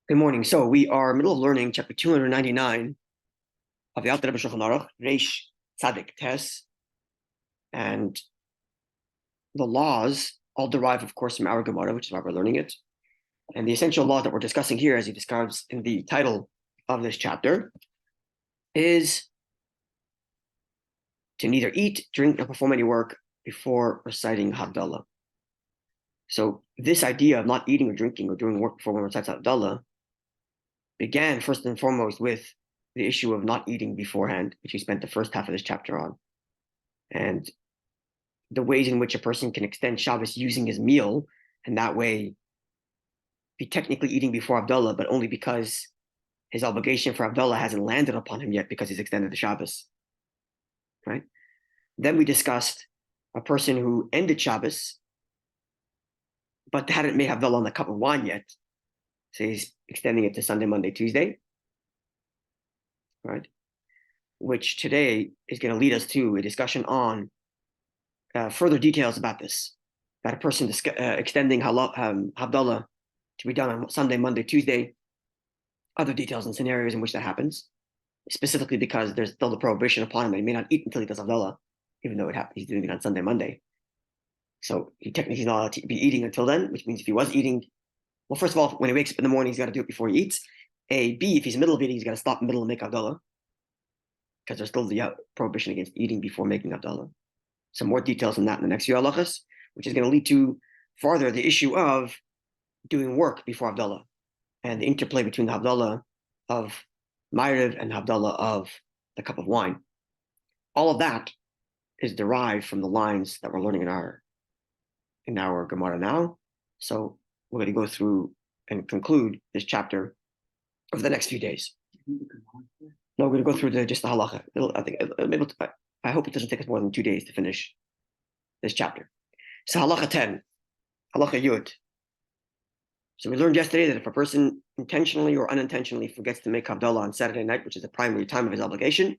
Good morning. So we are middle of learning chapter 299 of the Shulchan Aruch, Reish Tzadik Tes, and the laws all derive, of course, from our Gemara, which is why we're learning it. And the essential law that we're discussing here, as he describes in the title of this chapter, is to neither eat, drink, or perform any work before reciting Havdalah. So this idea of not eating or drinking or doing work before one recites Havdalah began first and foremost with the issue of not eating beforehand, which we spent the first half of this chapter on, and the ways in which a person can extend Shabbos using his meal, and that way be technically eating before Havdalah, but only because his obligation for Havdalah hasn't landed upon him yet because he's extended the Shabbos, right? Then we discussed a person who ended Shabbos, but hadn't made Havdalah on the cup of wine yet. So he's extending it to Sunday, Monday, Tuesday, right? Which today is going to lead us to a discussion on further details about this, about a person extending Havdalah to be done on Sunday, Monday, Tuesday, other details and scenarios in which that happens, specifically because there's still the prohibition upon him that he may not eat until he does Havdalah, even though he's doing it on Sunday, Monday. So he technically is not allowed to be eating until then, which means if he was eating, well, first of all, when he wakes up in the morning, he's got to do it before he eats. B, if he's in the middle of eating, he's got to stop in the middle and make Havdalah, because there's still the prohibition against eating before making Havdalah. Some more details on that in the next few halachas, which is going to lead to farther the issue of doing work before Havdalah and the interplay between the Havdalah of Ma'ariv and Havdalah of the cup of wine. All of that is derived from the lines that we're learning in our Gemara now. So we're going to go through and conclude this chapter over the next few days. No, we're going to go through just the halacha. I hope it doesn't take us more than 2 days to finish this chapter. So halacha 10, halacha yud. So we learned yesterday that if a person intentionally or unintentionally forgets to make Havdalah on Saturday night, which is the primary time of his obligation,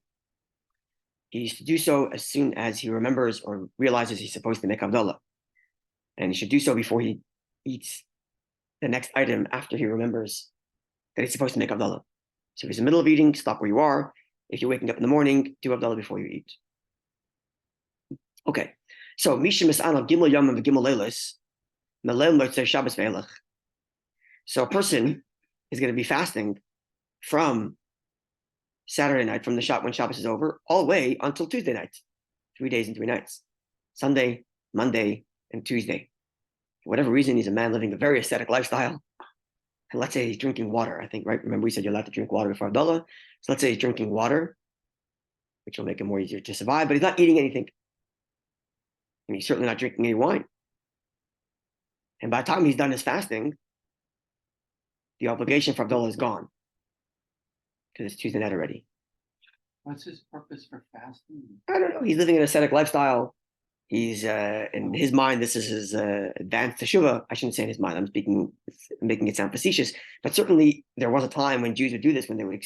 he's to do so as soon as he remembers or realizes he's supposed to make Havdalah. And he should do so before he eats the next item after he remembers that he's supposed to make Havdalah. So if he's in the middle of eating, stop where you are. If you're waking up in the morning, do Havdalah before you eat. Okay, so Mishim Mis'anav Gimel Yom and Gimel Leilos, Melem Lotzei Shabbos Ve'elach. So a person is going to be fasting from Saturday night, from the shop when Shabbos is over, all the way until Tuesday night, 3 days and 3 nights, Sunday, Monday, and Tuesday. For whatever reason, he's a man living a very ascetic lifestyle. And let's say he's drinking water, I think, right? Remember we said you're allowed to drink water before Havdalah. So let's say he's drinking water, which will make it more easier to survive, but he's not eating anything. And he's certainly not drinking any wine. And by the time he's done his fasting, the obligation for Havdalah is gone, because it's Tuesday night already. What's his purpose for fasting? I don't know. He's living an ascetic lifestyle. He's in his mind, this is his advanced teshuvah. I shouldn't say in his mind. I'm making it sound facetious, but certainly there was a time when Jews would do this, when they would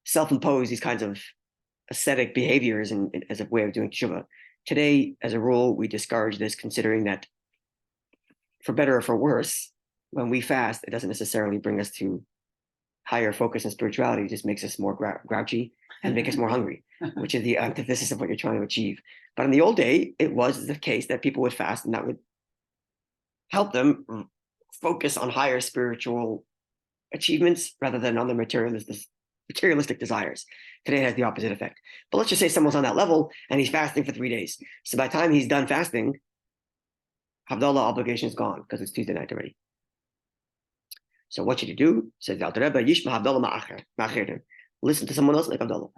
self-impose these kinds of ascetic behaviors and as a way of doing teshuvah. Today, as a rule, we discourage this, considering that, for better or for worse, when we fast, it doesn't necessarily bring us to higher focus and spirituality. It just makes us more grouchy and make us more hungry, which is the antithesis of what you're trying to achieve. But in the old day, it was the case that people would fast, and that would help them focus on higher spiritual achievements rather than on their materialistic desires. Today it has the opposite effect. But let's just say someone's on that level and he's fasting for 3 days. So by the time he's done fasting, Havdalah obligation is gone because it's Tuesday night already. So what should you do? Says the Alter Rebbe, Yishma Havdalah ma'acherem. Listen to someone else make Havdalah.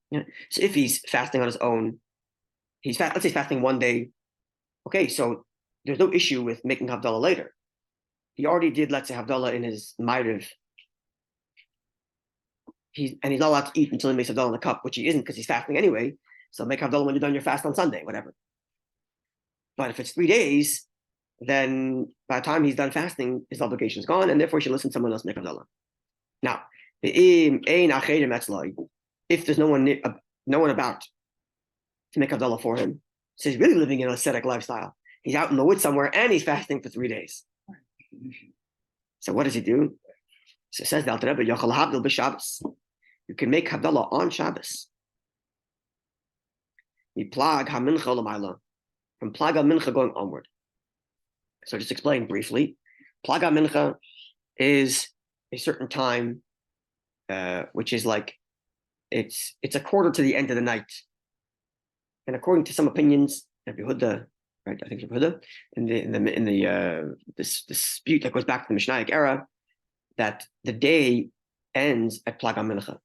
Yeah. So if he's fasting on his own, let's say he's fasting 1 day. Okay, so there's no issue with making Havdalah later. He already did, let's say, Havdalah in his Ma'ariv. He's not allowed to eat until he makes Havdalah in the cup, which he isn't because he's fasting anyway. So make Havdalah when you're done your fast on Sunday, whatever. But if it's 3 days, then by the time he's done fasting, his obligation is gone, and therefore he should listen to someone else make Havdalah. Now, if there's no one about to make Havdalah for him, so he's really living an ascetic lifestyle. He's out in the woods somewhere and he's fasting for 3 days. So what does he do? So it says the Alter Rebbe, Yochel Havdil b'Shabbos. You can make Havdalah on Shabbos. Plag ha-mincha l'mayla. From Plag ha-mincha going onward. So just explain briefly. Plag ha-mincha is a certain time, which is like, it's a quarter to the end of the night. And according to some opinions, Rabbi Huda, right? I think Rabbi Huda, in the this dispute that goes back to the Mishnaic era, that the day ends at Plag ha-mincha.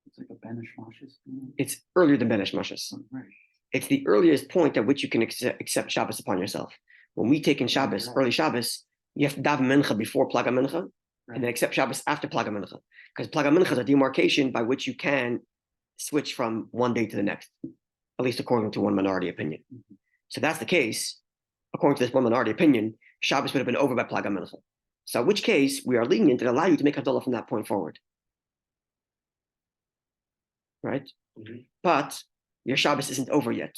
It's like a Benish Moshes. It's earlier than Benish Moshes. Right. It's the earliest point at which you can accept Shabbos upon yourself. When we take in Shabbos, early Shabbos, you have to daven mincha before Plag ha-mincha, and then accept Shabbos after Plag ha-mincha. Because Plag ha-mincha is a demarcation by which you can switch from one day to the next, at least according to one minority opinion. So that's the case. According to this one minority opinion, Shabbos would have been over by Plag ha-mincha. So in which case, we are lenient and allow you to make Havdalah from that point forward. Right? But your Shabbos isn't over yet.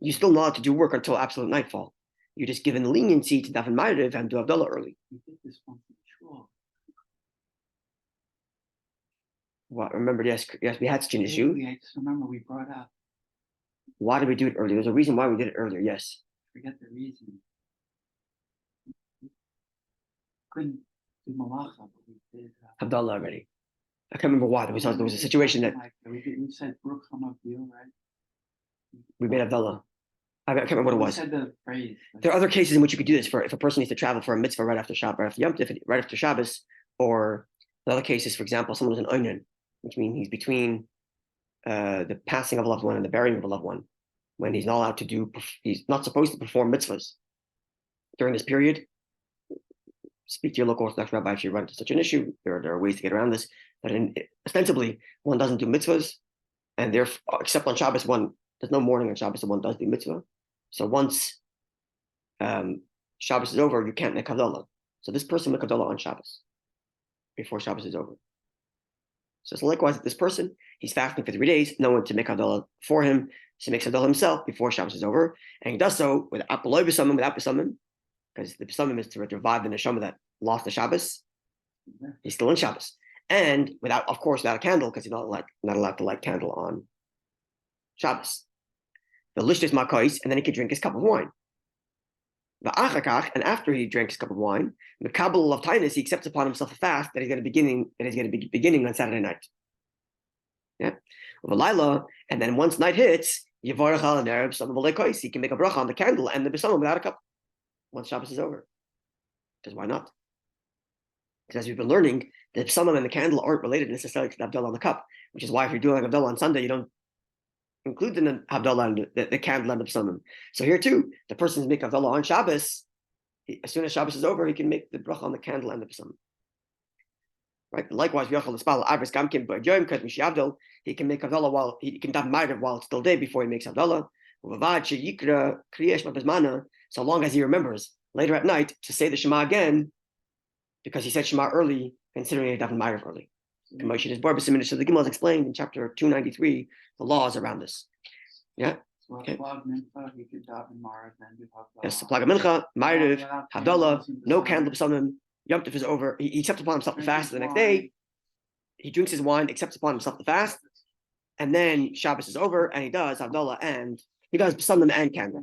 You still know how to do work until absolute nightfall. You're just given leniency to daven Ma'ariv and do Havdalah early. We did this once in shul. What? Remember, yes, we had such an issue. I just remember we brought up. Why did we do it earlier? There's a reason why we did it earlier, yes. Forget the reason. Couldn't do Malacha, but we did. Havdalah already. I can't remember why. There was a situation that we said BROCHOS, right? we made Havdalah. I can't remember what it was. We said the phrase. There are other cases in which you could do this for if a person needs to travel for a mitzvah right after Shabbat, right after Shabbos, or in other cases, for example, someone who's an onion, which means he's between the passing of a loved one and the burying of a loved one, when he's not allowed to do, he's not supposed to perform mitzvahs during this period. Speak to your local Orthodox rabbi if you run into such an issue. There are ways to get around this, but ostensibly one doesn't do mitzvahs, and therefore, except on Shabbos, there's no mourning on Shabbos, so one does do mitzvah. So once Shabbos is over, you can't make Havdalah. So this person make Havdalah on Shabbos before Shabbos is over. So likewise, this person, he's fasting for 3 days, no one to make Havdalah for him, so he makes Havdalah himself before Shabbos is over, and he does so without B'samim, because the B'samim is to revive the neshama that lost the Shabbos. He's still in Shabbos. And without a candle, because he's not allowed to light candle on Shabbos. The lishtis makos, and then he could drink his cup of wine. The achakach, and after he drank his cup of wine, the kabbalah of tainus, he accepts upon himself a fast that he's going to be beginning on Saturday night. Yeah, Laila, and then once night hits, yivarach al nerv some of he can make a bracha on the candle and the besamim without a cup once Shabbos is over. Because why not? Because as we've been learning, the besamim and the candle aren't related necessarily to the Havdalah on the cup, which is why if you're doing Havdalah on Sunday, you don't include the Havdalah and the candle and the besamim. So here too, the person who's making Havdalah on Shabbos, as soon as Shabbos is over, he can make the bracha on the candle and the besamim. Right. Likewise, he can make Havdalah while he can daven Ma'ariv while it's still day before he makes Havdalah. So long as he remembers later at night to say the Shema again, because he said Shema early, considering he daven Ma'ariv early. So the Gemara is explained in chapter 293 the laws around this. Yeah. Okay. Yes, Plag ha-mincha, Ma'ariv, Havdalah, no candle besamim. Yom Tov is over. He accepts upon himself the fast the next day. He drinks his wine, accepts upon himself the fast, and then Shabbos is over, and he does Havdalah and he does besamim and candle.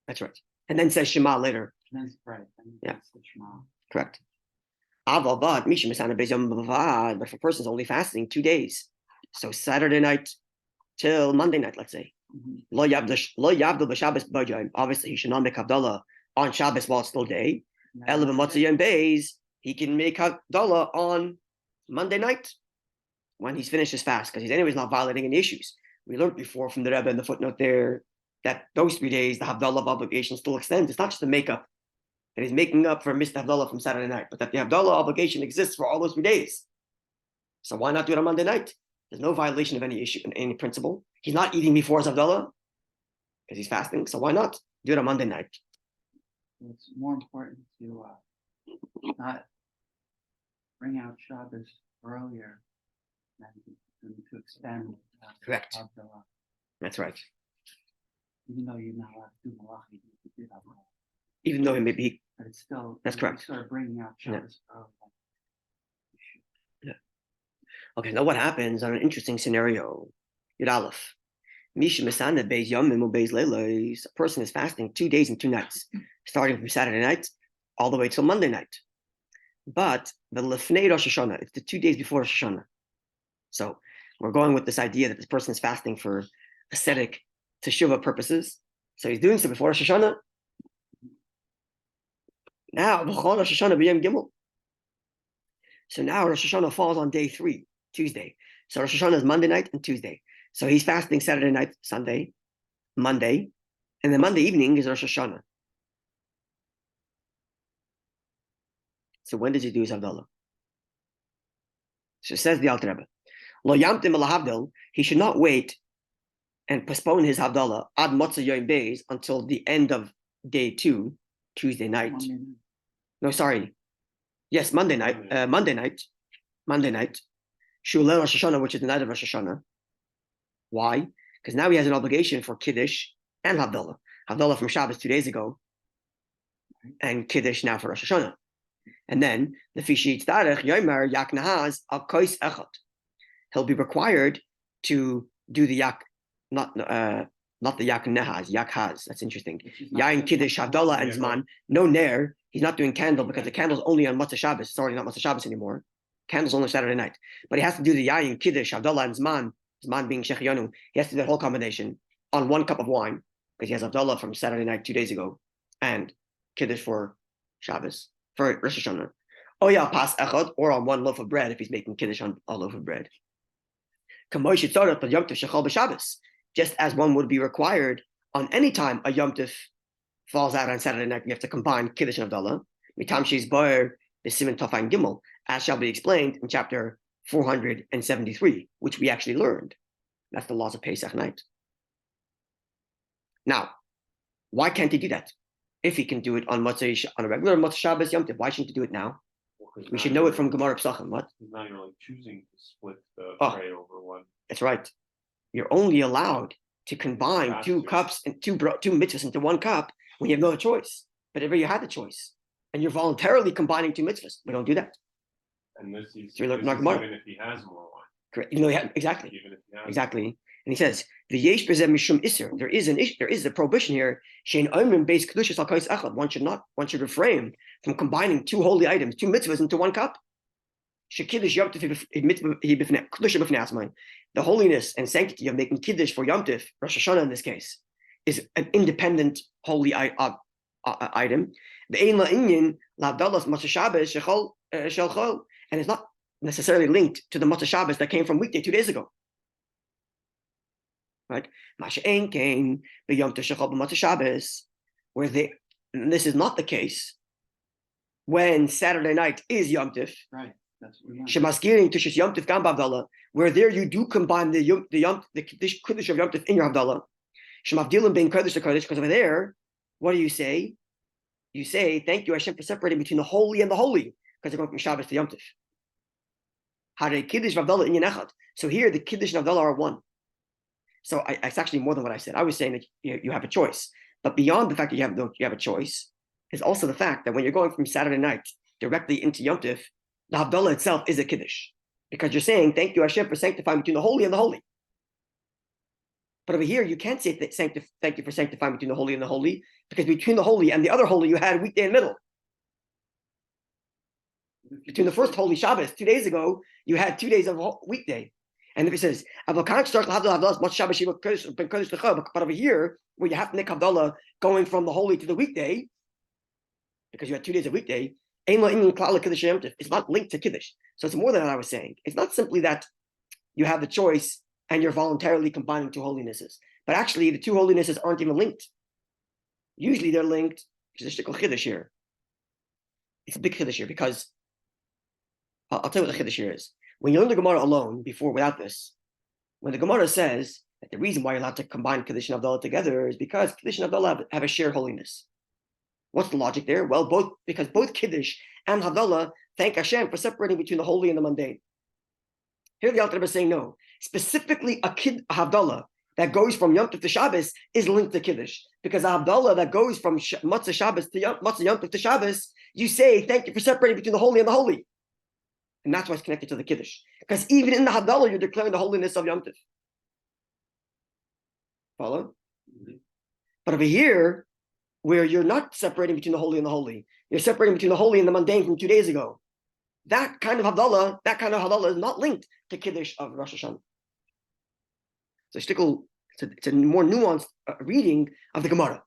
That's right. And then says Shema later. Yeah. Correct. But if a person is only fasting 2 days, so Saturday night till Monday night, let's say, obviously he should not make Havdalah on Shabbos while it's still day. He can make Havdalah on Monday night when he's finished his fast, because he's anyways not violating any issues. We learned before from the Rebbe in the footnote there that those 3 days, the Havdalah of obligation still extends. It's not just a makeup that he's making up for missed Havdalah from Saturday night, but that the Havdalah obligation exists for all those 3 days. So why not do it on Monday night? There's no violation of any issue, any principle. He's not eating before his Havdalah because he's fasting. So why not do it on Monday night? It's more important to not bring out Shabbos earlier than to extend. Correct. Havdalah. That's right. Even though you're not allowed to do Malachi, you do Havdalah. Even though maybe but it's still. That's correct. Start bringing out Shabbos. Yeah. Okay, now what happens on an interesting scenario? Yud Aleph. A person is fasting 2 days and 2 nights, starting from Saturday night all the way till Monday night. But the Lefnei Rosh Hashanah, it's the 2 days before Rosh Hashanah. So we're going with this idea that this person is fasting for ascetic teshuvah purposes. So he's doing so before Rosh Hashanah. Now, Rosh Hashanah b'yom Gimel. So now Rosh Hashanah falls on day 3, Tuesday. So Rosh Hashanah is Monday night and Tuesday. So he's fasting Saturday night, Sunday, Monday, and then Monday evening is Rosh Hashanah. So when does he do his Havdalah? So says the Alter Rebbe, Lo yamtim ala Havdal, he should not wait and postpone his Havdalah ad Motzei Yom Beis until the end of day 2, Tuesday night. No, sorry. Yes, Monday night. Monday night. Shulchan Rosh Hashanah, which is the night of Rosh Hashanah. Why? Because now he has an obligation for Kiddush and Havdalah. Havdalah from Shabbos 2 days ago, and Kiddush now for Rosh Hashanah. And then the Fishi Tzarech Yomer Yak Nahaz Al Kois Echad. He'll be required to do the Yak, not the Yak Nahaz, Yak Haz. That's interesting. Yain Kiddush Havdalah and Zman. No Ner. He's not doing candle because the candle's only on Motzei Shabbos. It's already not Motzei Shabbos anymore. Candle's only Saturday night. But he has to do the Yain Kiddush Havdalah and Zman. Zman being Shechianu. He has to do that whole combination on 1 cup of wine because he has Havdalah from Saturday night 2 days ago and Kiddush for Shabbos. For Rosh Hashanah. Oh yeah, pas echad, or on 1 loaf of bread if he's making Kiddush on a loaf of bread. Just as one would be required on any time a Yom Tov falls out on Saturday night, you have to combine Kiddush and Havdalah. Gimel, as shall be explained in chapter 473, which we actually learned. That's the laws of Pesach night. Now, why can't he do that? If he can do it on a regular Motzei Shabbos Yom Tov, why shouldn't he do it now? We should know it from Gemara Psachim. What? He's not even choosing to split the tray over one. That's right. You're only allowed to combine 2 cups and two mitzvahs into 1 cup when you have no other choice. But if you had the choice, and you're voluntarily combining 2 mitzvahs, we don't do that. And this is, even if he has more wine. Correct. Even though he has, exactly. Even if he has exactly. And he says, the yesh bezeh mishum iser. There is a prohibition here. Shein oimrim beis kedushas al kais echad. One should refrain from combining 2 holy items, 2 mitzvahs into 1 cup. Shekiddush Yom Tov kedusha b'fnei asmain. The holiness and sanctity of making kiddush for Yom Tov, Rosh Hashanah in this case, is an independent holy item. The ein la'inyan la'avdalas Motzei Shabbos shel, and it's not necessarily linked to the Motzei Shabbos that came from weekday 2 days ago. Right? Masha'en came the Yom Tov shechol b'Motzei Shabbos, where and this is not the case when Saturday night is Yom Tov. Right. Shemaskirin to Yom Tov Gam Havdalah, where there you do combine the Kiddush of Yom Tov in your Havdalah. Shemavdilim being Kodesh to Kodesh, because over there, what do you say? You say, thank you, Hashem, for separating between the holy and the holy, because they're going from Shabbos to Yom Tov. Hare Kiddush Havdalah in Echad. So here, the Kiddush and Havdalah are 1. So it's actually more than what I said. I was saying that you have a choice, but beyond the fact that you have a choice, is also the fact that when you're going from Saturday night directly into Yom Tov, the Havdalah itself is a Kiddush. Because you're saying, thank you, Hashem, for sanctifying between the holy and the holy. But over here, you can't say thank you for sanctifying between the holy and the holy, because between the holy and the other holy, you had weekday and middle. Between the first holy Shabbos, 2 days ago, you had 2 days of weekday. And if it says, but over here, where you have to make Havdalah going from the holy to the weekday, because you had 2 days of weekday, it's not linked to Kiddush. So it's more than what I was saying. It's not simply that you have the choice and you're voluntarily combining 2 holinesses. But actually, the 2 holinesses aren't even linked. Usually they're linked. There's a shtickle Kiddush here. It's a big Kiddush here because, I'll tell you what the Kiddush here is. When you learn the Gemara alone, without this, when the Gemara says that the reason why you're allowed to combine Kiddush and Havdalah together is because Kiddush and Havdalah have a shared holiness. What's the logic there? Well, because both Kiddush and Havdalah thank Hashem for separating between the holy and the mundane. Here the Alter Rebbe is saying no. Specifically, a Havdalah that goes from Yom Tov to Shabbos is linked to Kiddush. Because the Havdalah that goes from Matzah Shabbos to Matzah Yom Tov to Shabbos, you say, thank you for separating between the holy and the holy. And that's why it's connected to the Kiddush. Because even in the Havdalah, you're declaring the holiness of Yom Tov. Follow? But over here, where you're not separating between the holy and the holy, you're separating between the holy and the mundane from 2 days ago. That kind of Havdalah is not linked to Kiddush of Rosh Hashanah. So shtickle, it's a more nuanced reading of the Gemara,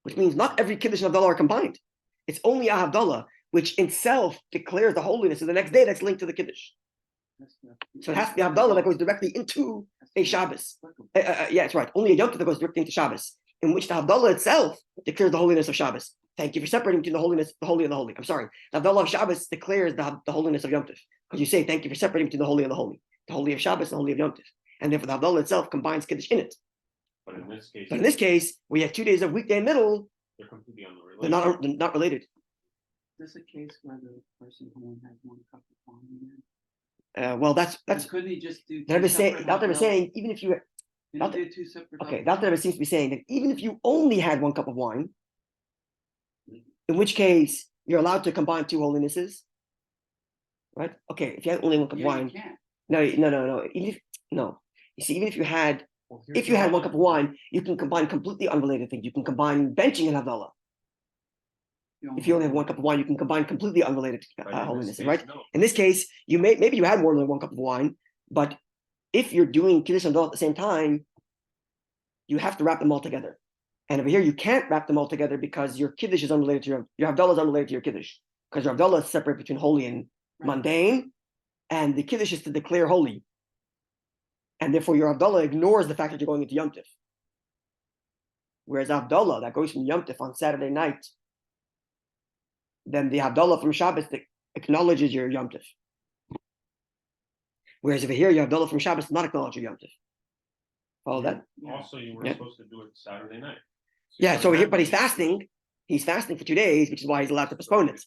which means not every Kiddush and Havdalah are combined. It's only a Havdalah, which itself declares the holiness of the next day that's linked to the Kiddush. So it has to be Havdalah that goes directly into a Shabbos. Yeah, it's right. Only a Yom Tov that goes directly into Shabbos, in which the Havdalah itself declares the holiness of Shabbos. Thank you for separating between the holiness, the holy and the holy. I'm sorry. The Havdalah of Shabbos declares the holiness of Yom Tov, because you say thank you for separating between the holy and the holy. The holy of Shabbos and the holy of Yom Tov. And therefore the Havdalah itself combines Kiddush in it. But in this case, we have 2 days of weekday and middle. they're completely unrelated. They're not related. Is this a case where the person who only has 1 cup of wine? Well, that's Couldn't he just do? that was saying even if you do 2 separate. okay, that seems to be saying that even if you only had 1 cup of wine, in which case you're allowed to combine 2 holinesses, right? Okay, if you had only 1 cup of wine, You can't. no. You see, even if you had 1 cup of wine, you can combine completely unrelated things. You can combine benching and Havdalah. If you only have 1 cup of wine, you can combine completely unrelated holinesses, right? No. In this case, maybe you had more than 1 cup of wine, but if you're doing Kiddush and Havdalah at the same time, you have to wrap them all together. And over here, you can't wrap them all together because your Kiddush is unrelated to your Havdalah is unrelated to your Kiddush, because your Havdalah is separate between holy and mundane, and the Kiddush is to declare holy. And therefore, your Havdalah ignores the fact that you're going into Yom Tov. Whereas Havdalah that goes from Yom Tov on Saturday night, then the Havdalah from Shabbos acknowledges your Yom Tov. Whereas over here, your Havdalah from Shabbos does not acknowledge your Yom Tov. Follow that? Also, you were supposed to do it Saturday night. Yeah, so here, but he's fasting. He's fasting for 2 days, which is why he's allowed to postpone it.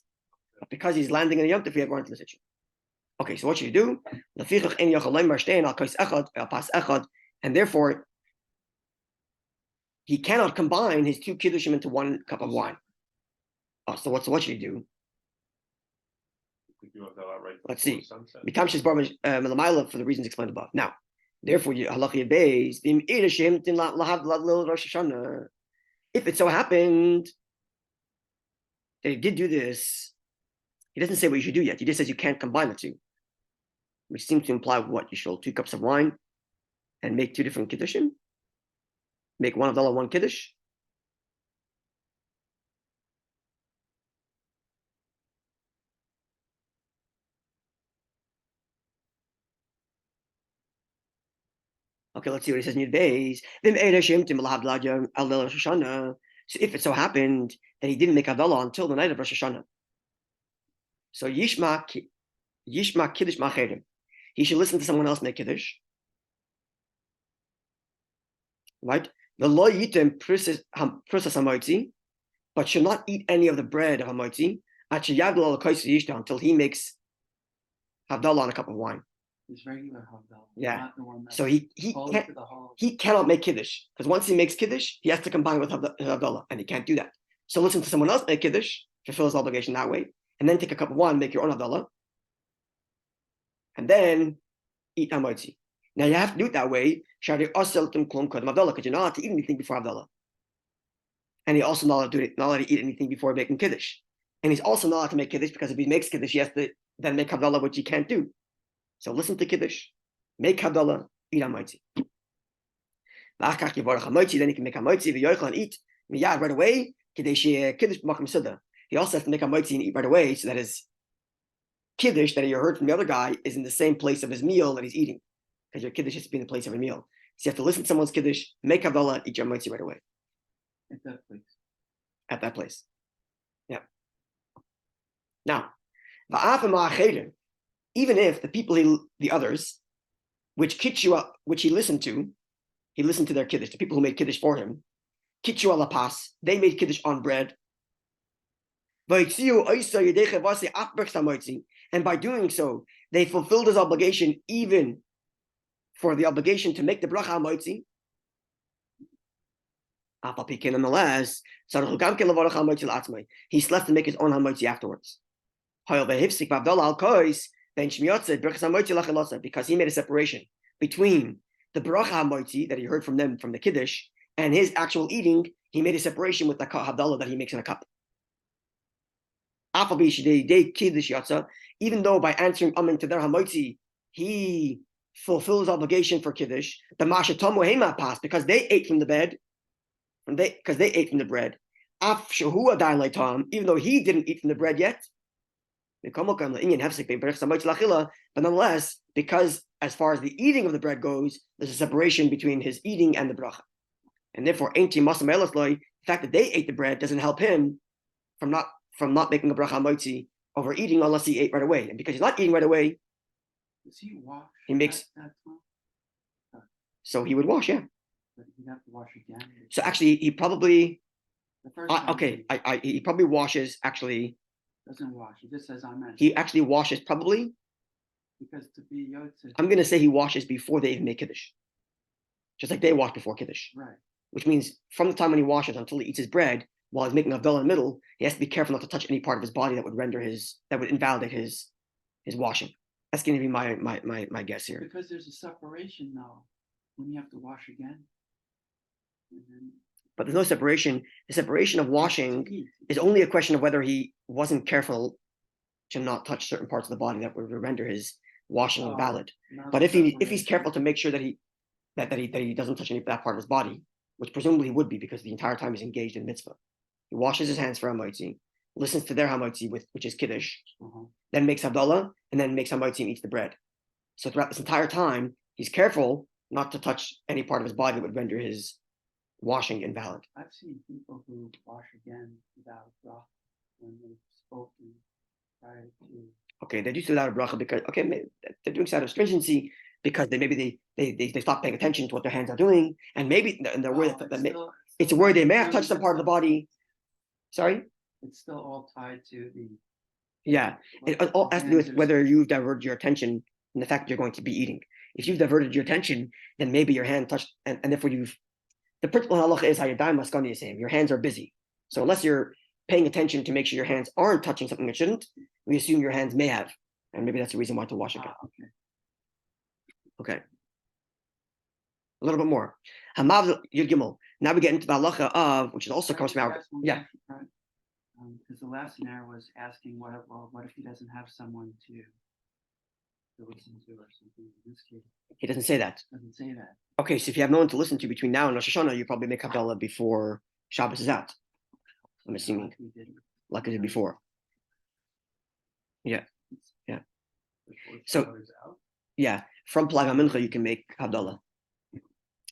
But because he's landing in a Yom Tov, we have run into the situation. Okay, so what should you do? And therefore, he cannot combine his 2 kiddushim into 1 cup of wine. Oh, so what should you do? Let's see. For the reasons explained above. Now, therefore, if it so happened that he did do this, he doesn't say what you should do yet. He just says you can't combine the 2, which seems to imply what? You should hold 2 cups of wine and make 2 different kiddushim? Make 1 Havdalah, 1 kiddush? Okay, let's see what he says in your days. So if it so happened that he didn't make Havdalah until the night of Rosh Hashanah, so Yishma Kiddush Macherim, he should listen to someone else make Kiddush, right? The lo yitem prusas hamoitzi, but should not eat any of the bread of hamoitzi until he makes Havdalah on a cup of wine. It's regular Havdalah. Yeah. Not the one So he cannot make Kiddush, because once he makes Kiddush, he has to combine with Havdalah, and he can't do that. So listen to someone else make Kiddush, fulfill his obligation that way, and then take a cup of wine, make your own Havdalah, and then eat Hamoitzi. Now you have to do it that way, because you're not allowed to eat anything before Havdalah. And he also not allowed to eat anything before making Kiddush. And he's also not allowed to make Kiddush, because if he makes Kiddush, he has to then make Havdalah, which he can't do. So listen to Kiddush, make Havdalah, eat Hamoitzi. Then he can make Hamoitzi, and eat right away. He also has to make Hamoitzi and eat right away, so that his Kiddush that you heard from the other guy is in the same place of his meal that he's eating. Because your Kiddush has to be in the place of a meal. So you have to listen to someone's Kiddush, make Havdalah, eat your Hamoitzi right away. At that place. Yeah. Now, even if the people, the others, which he listened to their Kiddush, the people who made Kiddush for him, Kitchu ala pas, they made Kiddush on bread. And by doing so, they fulfilled his obligation even for the obligation to make the bracha hamoitzi. Nonetheless, he's left to make his own hamoitzi afterwards. Because he made a separation between the bracha hamoitzi that he heard from them from the Kiddush and his actual eating. He made a separation with the Havdalah that he makes in a cup. Even though by answering amen to their hamoitzi, he fulfills obligation for Kiddush, the mashatomu hema passed because they ate from the bread, because they ate from the bread. Even though he didn't eat from the bread yet. But nonetheless, because as far as the eating of the bread goes, there's a separation between his eating and the bracha. And therefore, the fact that they ate the bread doesn't help him from not making a bracha moitzi over eating unless he ate right away. And because he's not eating right away, does he wash? He makes. That So he would wash, yeah. But he'd have to wash again. So actually, he probably. The first time He probably washes. Actually, doesn't wash. He just says amen. he actually washes probably. Because to be yotze. I'm gonna say he washes before they even make Kiddush. Just like they wash before Kiddush. Right. Which means from the time when he washes until he eats his bread, while he's making Havdalah in the middle, he has to be careful not to touch any part of his body that would invalidate his washing. That's going to be my guess here. Because there's a separation now when you have to wash again. But there's no separation. The separation of washing is only a question of whether he wasn't careful to not touch certain parts of the body that would render his washing invalid. But if he's careful to make sure that he doesn't touch that part of his body, which presumably he would be because the entire time he's engaged in mitzvah. He washes his hands for hamoitzi, listens to their hamoitzi, which is Kiddush, then makes Havdalah, and then makes hamoitzi and eats the bread. So throughout this entire time, he's careful not to touch any part of his body that would render his washing invalid. I've seen people who wash again without bracha when they've spoken prior to. Okay, they do so without a bracha because they're doing so out of stringency because they stop paying attention to what their hands are doing, and maybe they're worried it's a worry they may have touched some part of the body. Sorry? It's still all tied to the. Yeah, it all has to do with whether you've diverted your attention from the fact that you're going to be eating. If you've diverted your attention, then maybe your hand touched, and therefore the principle in halacha is hayadayim maskani same. Your hands are busy. So unless you're paying attention to make sure your hands aren't touching something that shouldn't, we assume your hands may have. And maybe that's the reason why to wash again. Okay. A little bit more. Hamav Yud Gimel. Now we get into the halacha of, which is also comes from our. Yeah. Because the last scenario was asking what if he doesn't have someone to listen to or something. In this case, he doesn't say that. Doesn't say that. Okay, so if you have no one to listen to between now and Rosh Hashanah, you probably make Havdalah before Shabbos is out. I'm assuming, like I did before. Yeah. So, yeah, from Plag HaMincha you can make Havdalah.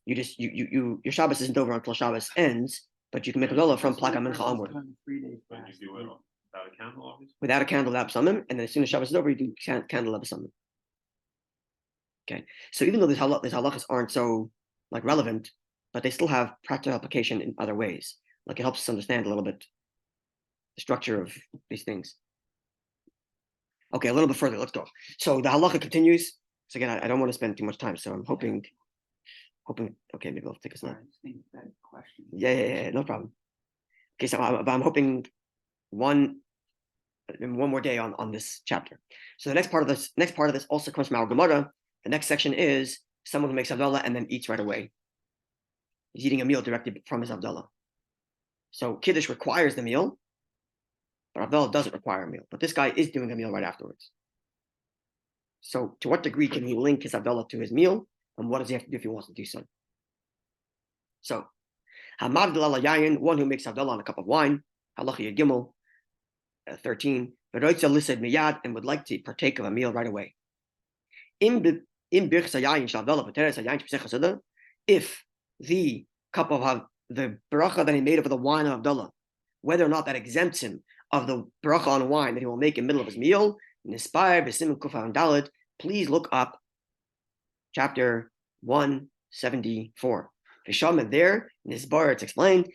Your Shabbos isn't over until Shabbos ends, but you can make Havdalah from Plag HaMincha onward. When you do it without a candle, obviously. Without a candle, without psalmim, and then as soon as Shabbos is over, you do candle of psalmim. Okay, so even though these halachas aren't so relevant, but they still have practical application in other ways. Like it helps us understand a little bit the structure of these things. Okay, a little bit further. Let's go. So the halacha continues. So again, I don't want to spend too much time. So I'm hoping. Okay, maybe I'll take a snap. Yeah, no problem. Okay, so I'm hoping one more day on this chapter. So the next part of this also comes from our Gemara. The next section is someone who makes Havdalah and then eats right away. He's eating a meal directly from his Havdalah. So Kiddush requires the meal, but Havdalah doesn't require a meal. But this guy is doing a meal right afterwards. So to what degree can he link his Havdalah to his meal, and what does he have to do if he wants to do so? So, Havdalah yayin, one who makes Havdalah on a cup of wine, halacha Yud Gimel, 13, miyad, and would like to partake of a meal right away. If the cup of the bracha that he made over the wine of Havdalah, whether or not that exempts him of the bracha on wine that he will make in the middle of his meal, please look up chapter 174. And there, in this bar, it's explained,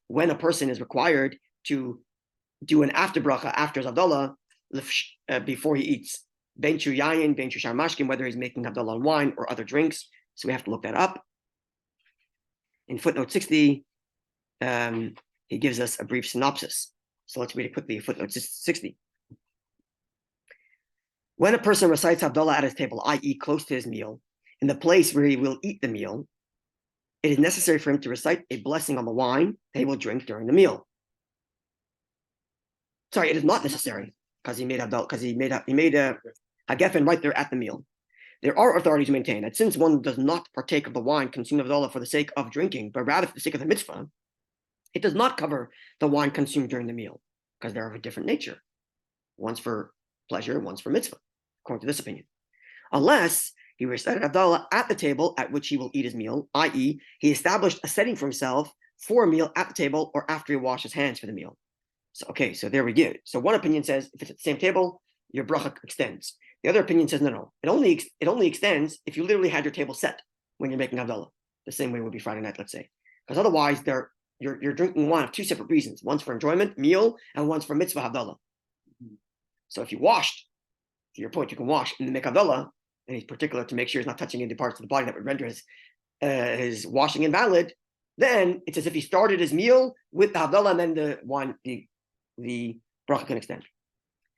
when a person is required to do an after bracha after his Havdalah, before he eats. ben chu yayin, ben chu shar mashkin, whether he's making Havdalah on wine or other drinks. So we have to look that up. In footnote 60, he gives us a brief synopsis. So let's read it quickly. Footnote 60. When a person recites Havdalah at his table, i.e. close to his meal, in the place where he will eat the meal, it is necessary for him to recite a blessing on the wine that he will drink during the meal. Sorry, it is not necessary because he made a geffen right there at the meal. There are authorities who maintain that since one does not partake of the wine consumed of Havdalah for the sake of drinking, but rather for the sake of the mitzvah, it does not cover the wine consumed during the meal because they're of a different nature. One's for pleasure, one's for mitzvah, according to this opinion. Unless he recited Havdalah at the table at which he will eat his meal, i.e., he established a setting for himself for a meal at the table or after he washed his hands for the meal. So there we go. So one opinion says if it's at the same table, your bracha extends. The other opinion says no. It only extends if you literally had your table set when you're making Havdalah. The same way would be Friday night, let's say, because otherwise you're drinking wine of two separate reasons. One's for enjoyment, meal, and one's for mitzvah Havdalah. So if you washed, to your point, you can wash and then make Havdalah, and he's particular to make sure he's not touching any parts of the body that would render his washing invalid. Then it's as if he started his meal with the Havdalah, and then the wine, the bracha can extend.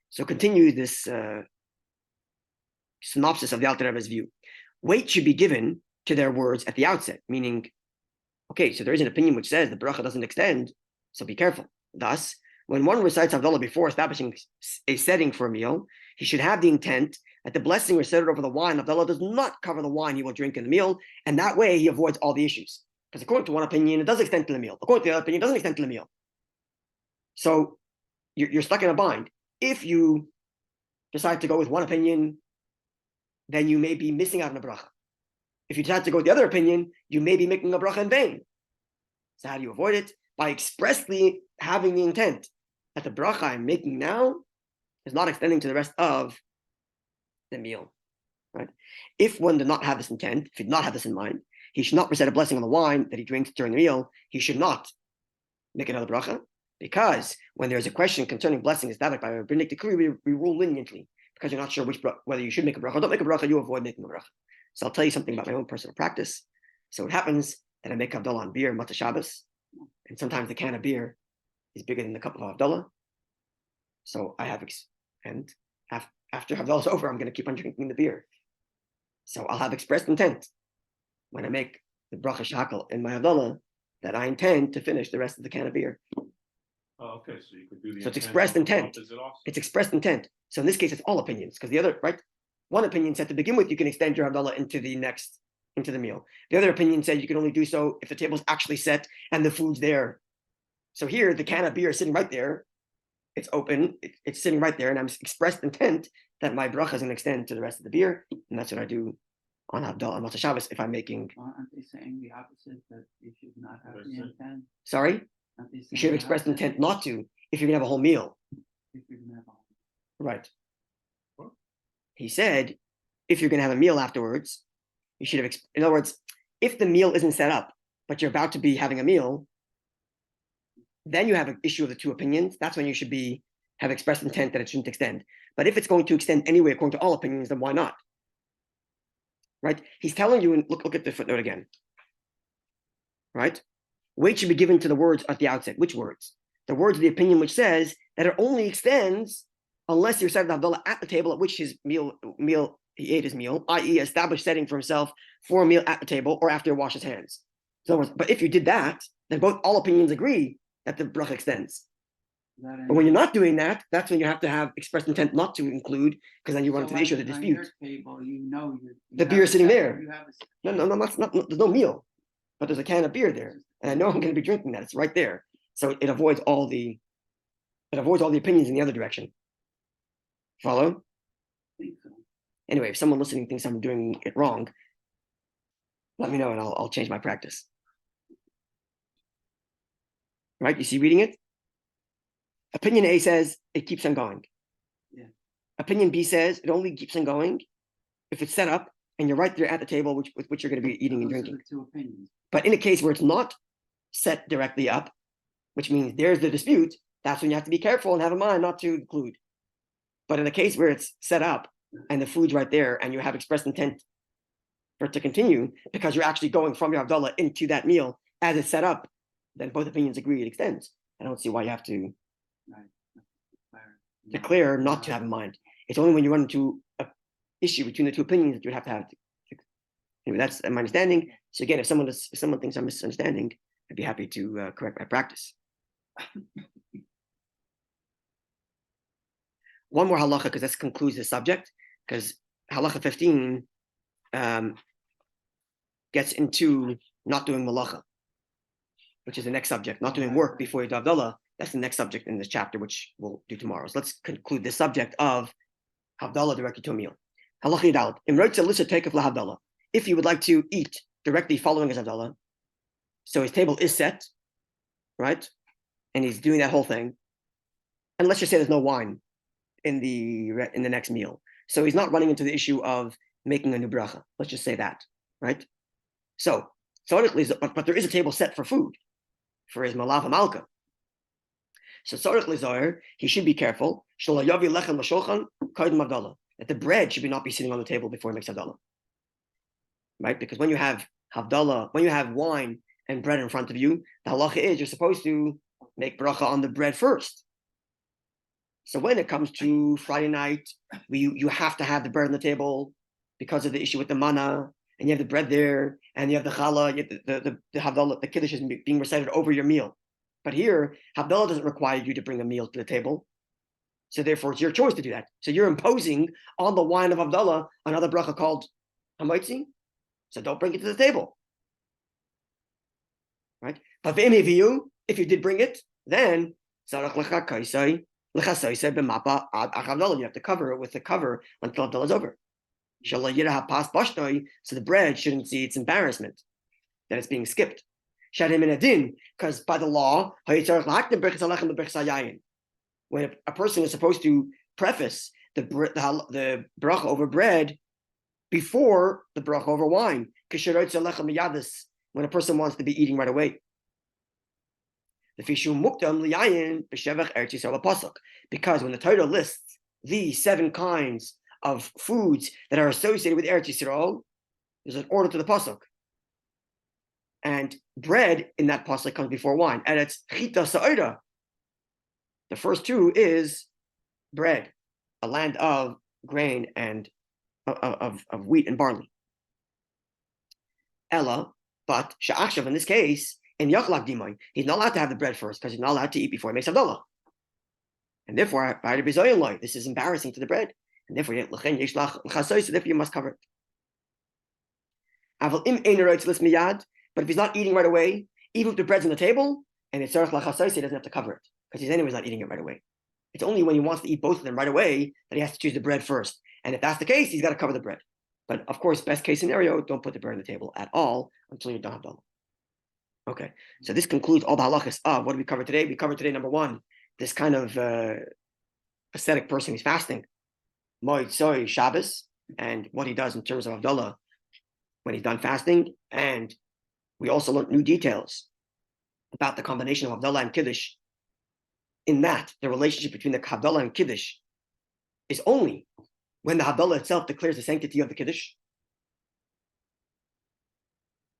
So continue this synopsis of the Alter Rebbe's view. Weight should be given to their words at the outset, meaning, okay, so there is an opinion which says the bracha doesn't extend, so be careful. Thus, when one recites Havdalah before establishing a setting for a meal, he should have the intent that the blessing recited over the wine, Havdalah, does not cover the wine he will drink in the meal, and that way he avoids all the issues. Because according to one opinion, it does extend to the meal. According to the other opinion, it doesn't extend to the meal. So you're stuck in a bind. If you decide to go with one opinion, then you may be missing out on a bracha. If you decide to go with the other opinion, you may be making a bracha in vain. So how do you avoid it? By expressly having the intent that the bracha I'm making now is not extending to the rest of the meal. Right? If one did not have this intent, if he did not have this in mind, he should not recite a blessing on the wine that he drinks during the meal. He should not make another bracha, because when there's a question concerning blessing established by a rabbinic decree, we rule leniently. Because you're not sure whether you should make a bracha or don't make a bracha, you avoid making a bracha. So I'll tell you something about my own personal practice. So it happens that I make Havdalah on beer, Matzah Shabbos, and sometimes the can of beer is bigger than the cup of Havdalah. So I have, after Havdalah is over, I'm going to keep on drinking the beer. So I'll have expressed intent when I make the bracha shakal in my Havdalah that I intend to finish the rest of the can of beer. Oh, okay, so you could do the. So it's expressed intent. It's expressed intent. So in this case, it's all opinions, because the other, right? One opinion said to begin with, you can extend your Havdalah into the meal. The other opinion said you can only do so if the table's actually set and the food's there. So here, the can of beer is sitting right there. It's open. It's sitting right there, and I'm expressed intent that my bracha is going to extend to the rest of the beer, and that's what I do on Havdalah on Matzah Shabbos if I'm making. Well, aren't they saying the opposite, that you should not have the intent? Sorry, you should have expressed intent not to if you're going to have a whole meal. If you're going to have a whole Right. He said, if you're going to have a meal afterwards, you should have, in other words, if the meal isn't set up, but you're about to be having a meal, then you have an issue of the two opinions. That's when you should have expressed intent that it shouldn't extend. But if it's going to extend anyway, according to all opinions, then why not? Right? He's telling you, and look at the footnote again. Right? Weight should be given to the words at the outset. Which words? The words of the opinion which says that it only extends unless you're reciting Havdalah at the table at which his meal he ate his meal, i.e. established setting for himself for a meal at the table or after he washed his hands. So, but if you did that, then all opinions agree that the bracha extends. But when you're not doing that, that's when you have to have expressed intent not to include, because then you run into the issue of the dispute. Table, the beer is sitting there. No, that's not. There's no meal, but there's a can of beer there, and I know I'm going to be drinking that. It's right there, so it avoids all the opinions in the other direction. Follow? Anyway, if someone listening thinks I'm doing it wrong, let me know and I'll change my practice. Right? You see reading it? Opinion A says it keeps on going. Yeah. Opinion B says it only keeps on going if it's set up and you're right there at the table with which you're going to be eating and drinking. Are the two opinions. But in a case where it's not set directly up, which means there's the dispute, that's when you have to be careful and have in mind not to include. But in a case where it's set up and the food's right there, and you have expressed intent for it to continue because you're actually going from your Havdalah into that meal as it's set up, then both opinions agree it extends. I don't see why you have to declare not to have in mind. It's only when you run into an issue between the two opinions that you have to have. Anyway, that's my understanding. So again, if someone thinks I'm misunderstanding, I'd be happy to correct my practice. One more halacha, because this concludes the subject, because halacha 15 gets into not doing malacha, which is the next subject, not doing work before you do Havdalah. That's the next subject in this chapter, which we'll do tomorrow. So let's conclude the subject of Havdalah directly to a meal. Halacha Yidalad. If he would like to eat directly following his Havdalah, so his table is set, right? And he's doing that whole thing. And let's just say there's no wine in the next meal. So he's not running into the issue of making a new bracha. Let's just say that, right? So, but there is a table set for food, for his malav malka. So he should be careful that the bread should not be sitting on the table before he makes Havdalah. Right? Because when you have Havdalah, when you have wine and bread in front of you, the halacha is you're supposed to make bracha on the bread first. So when it comes to Friday night, you have to have the bread on the table because of the issue with the manna, and you have the bread there, and you have the challah, you have the Havdalah, the Kiddush is being recited over your meal. But here, Havdalah doesn't require you to bring a meal to the table. So therefore, it's your choice to do that. So you're imposing on the wine of Havdalah another bracha called Hamaitzi. So don't bring it to the table. Right? But if you did bring it, then you have to cover it with the cover until Havdalah is over. So the bread shouldn't see its embarrassment that it's being skipped. Because by the law, when a person is supposed to preface the bracha over bread before the bracha over wine, when a person wants to be eating right away. Because when the Torah lists the 7 kinds of foods that are associated with Eretz Yisrael, there's an order to the pasuk. And bread in that pasuk comes before wine. And it's chita sa'ira. The first 2 is bread, a land of grain and of wheat and barley. Ella, but sha'achshav in this case, in yachlak dimai, he's not allowed to have the bread first because he's not allowed to eat before he makes Havdalah. And therefore, this is embarrassing to the bread. And therefore, you must cover it. But if he's not eating right away, even if the bread's on the table and it's tzarech l'chasois, he doesn't have to cover it because he's anyways not eating it right away. It's only when he wants to eat both of them right away that he has to choose the bread first. And if that's the case, he's got to cover the bread. But of course, best case scenario, don't put the bread on the table at all until you're done Havdalah. Okay, so this concludes all the halachas of what did we cover today? We covered today, number 1, this kind of ascetic person who's fasting, Moed Soy Shabbos, and what he does in terms of Havdalah when he's done fasting. And we also learned new details about the combination of Havdalah and Kiddush, in that the relationship between the Havdalah and Kiddush is only when the Havdalah itself declares the sanctity of the Kiddush,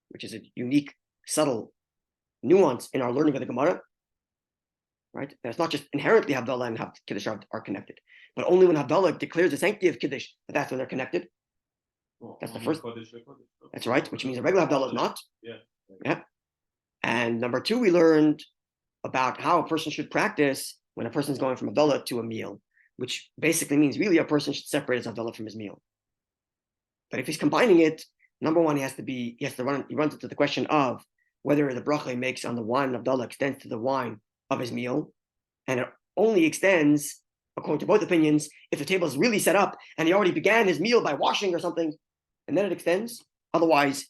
which is a unique, subtle nuance in our learning of the Gemara, right? And it's not just inherently Havdalah and Kiddush are connected, but only when Havdalah declares the sanctity of Kiddush, that's when they're connected. That's the first. That's right, which means a regular Havdalah is not. Yeah. And number 2, we learned about how a person should practice when a person is going from Havdalah to a meal, which basically means really a person should separate his Havdalah from his meal. But if he's combining it, number 1, he runs into the question of whether the bracha he makes on the wine of Havdalah extends to the wine of his meal. And it only extends, according to both opinions, if the table is really set up and he already began his meal by washing or something, and then it extends. Otherwise,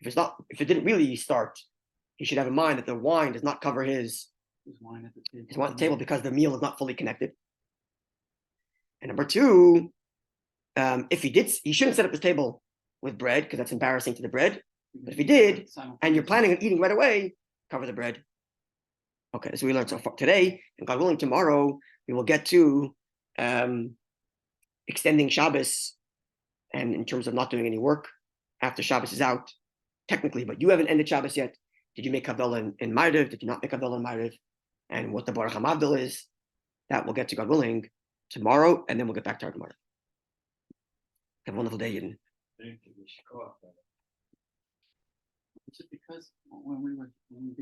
if it didn't really start, he should have in mind that the wine does not cover his wine at the table because the meal is not fully connected. And number 2, if he shouldn't set up his table with bread because that's embarrassing to the bread. But if he did, and you're planning on eating right away, cover the bread. Okay, so we learned so far today, and God willing, tomorrow we will get to extending Shabbos and in terms of not doing any work after Shabbos is out, technically, but you haven't ended Shabbos yet. Did you make Havdalah in Ma'ariv? Did you not make Havdalah in Ma'ariv? And what the Baruch HaMavdil is, that we'll get to, God willing, tomorrow, and then we'll get back to our Gemara. Have a wonderful day, Yidden. It's just because when we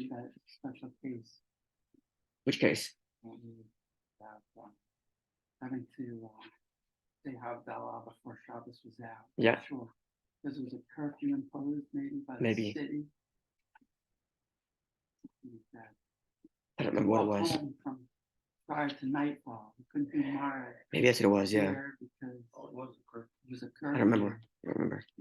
did that special case, Which case? when we were, having to say Havdalah before Shabbos was out. Yeah. Sure. Because it was a curfew imposed maybe by the Maybe. city. I don't remember what it was. Home from prior to nightfall. We couldn't do Mara Maybe that's what it was, yeah. because Oh, it was a curfew. it was a I curfew. don't remember. I don't remember.